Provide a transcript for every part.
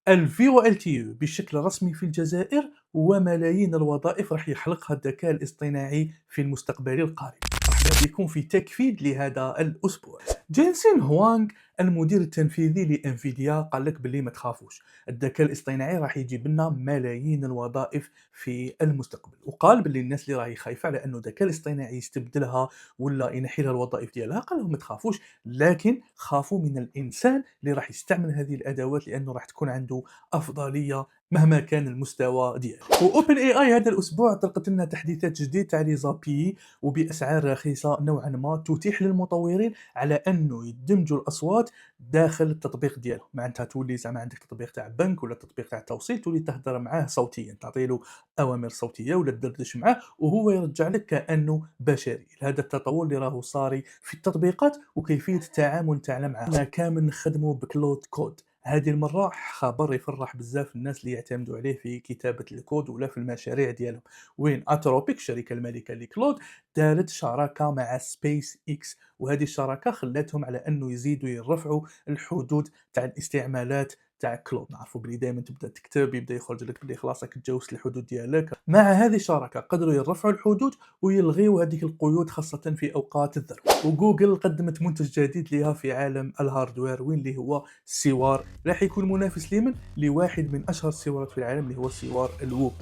الVoLTE بشكل رسمي في الجزائر، وملايين الوظائف راح يخلقها الذكاء الاصطناعي في المستقبل القريب. مرحبا بكم في تكفيد لهذا الأسبوع. جينسين هوانغ المدير التنفيذي لانفيديا قال لك باللي ما تخافوش، الذكاء الاصطناعي راح يجيب لنا ملايين الوظائف في المستقبل، وقال باللي الناس اللي راهي خايفه على انه الذكاء الاصطناعي يستبدلها ولا ينحي لها الوظائف ديالها، قال لهم ما تخافوش، لكن خافوا من الانسان اللي راح يستعمل هذه الادوات لانه راح تكون عنده افضليه مهما كان المستوى ديالو. واوبن اي اي هذا الاسبوع طلقت لنا تحديثات جديد تاع لي زابي وباسعار رخيصه نوعا ما، تتيح للمطورين على انه يدمجوا الاصوات داخل التطبيق ديالهم. معناتها تولي زعما عندك تطبيق تاع بنك ولا تطبيق تاع توصيل، تولي تهضر معاه صوتيا، تعطي له اوامر صوتيه ولا تدردش معاه وهو يرجع لك كانه بشري. هذا التطور اللي راهو صاري في التطبيقات وكيفيه التعامل تاعنا معاه. احنا كامل نخدموا بكلود كود. هذه المرة خبر يفرح بزاف الناس اللي يعتمدوا عليه في كتابة الكود ولا في المشاريع ديالهم. وين اتروبيك الشركة المالكة لكلود دارت شراكة مع سبيس اكس، وهذه الشراكة خلاتهم على انه يزيدوا يرفعوا الحدود تاع الاستعمالات تاع كلود. نعرفوا بلي دائما تبدا تكتب يبدا يخرج لك بلي خلاص راك تجاوزت الحدود ديالك. مع هذه الشراكة قدروا يرفعوا الحدود ويلغيوا هذيك القيود خاصة في اوقات الذروة. وجوجل قدمت منتج جديد لها في عالم الهاردوير، وين اللي هو السوار، راح يكون منافس لمن؟ لواحد من اشهر السوارات في العالم اللي هو سوار الووب.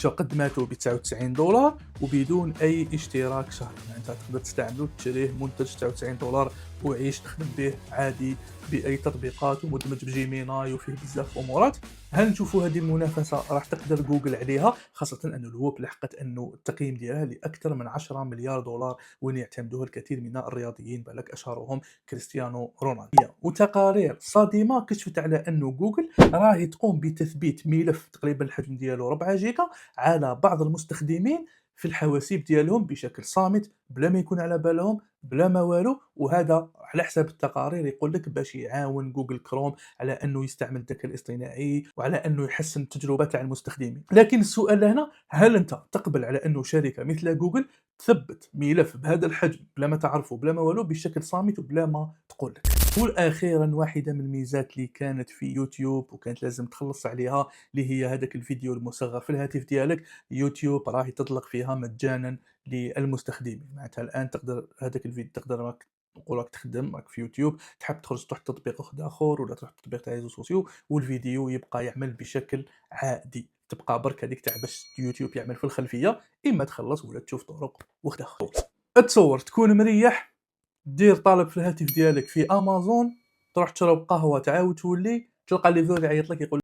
قدمته ب 99 دولار وبدون اي اشتراك شهري، يعني انت تقدر تستعمله تشريه منتج 99 دولار وعيش تخدم به عادي باي تطبيقات، ومدمج بجيميناي وفيه بزاف امورات. هل نشوفوا هذه المنافسه راح تقدر جوجل عليها، خاصه ان الووب لحقت انه التقييم ديالها لاكثر من 10 مليار دولار، وين يعتمدوها الكثير من الرياضيين، بالك اشهرهم كريستيانو رونالدو. وتقارير صادمه كشفت على انه جوجل راهي تقوم بتثبيت ملف تقريبا الحجم ديالو 4 جيجا على بعض المستخدمين في الحواسيب ديالهم بشكل صامت، بلا ما يكون على بالهم، بلا ما والو. وهذا على حسب التقارير يقول لك باش يعاون جوجل كروم على انه يستعمل الذكاء الاصطناعي وعلى انه يحسن التجربه تاع المستخدمين. لكن السؤال هنا، هل انت تقبل على انه شركه مثل جوجل تثبت ملف بهذا الحجم بلا ما تعرفه بلا ما والو بشكل صامت وبلا ما تقول لك؟ واخيرا واحده من الميزات اللي كانت في يوتيوب وكانت لازم تخلص عليها، اللي هي هذاك الفيديو المصغر في الهاتف ديالك، يوتيوب راهي تطلق فيها مجانا للمستخدمين. معناتها الان تقدر هذاك الفيديو تقدر راك نقول راك تخدم راك في يوتيوب، تحب تخرج تروح تطبيق واحد اخر ولا تروح تطبيق تاع ريزو سوسيو والفيديو يبقى يعمل بشكل عادي، تبقى برك هذيك تاع باش يوتيوب يعمل في الخلفيه، اما تخلص ولا تشوف طرق واحده اخرى. تصور تكون مريح، دير طلب في الهاتف ديالك في امازون، تروح تشرب قهوه تعاود تولي تلقى ليفرو يعيط لك يقول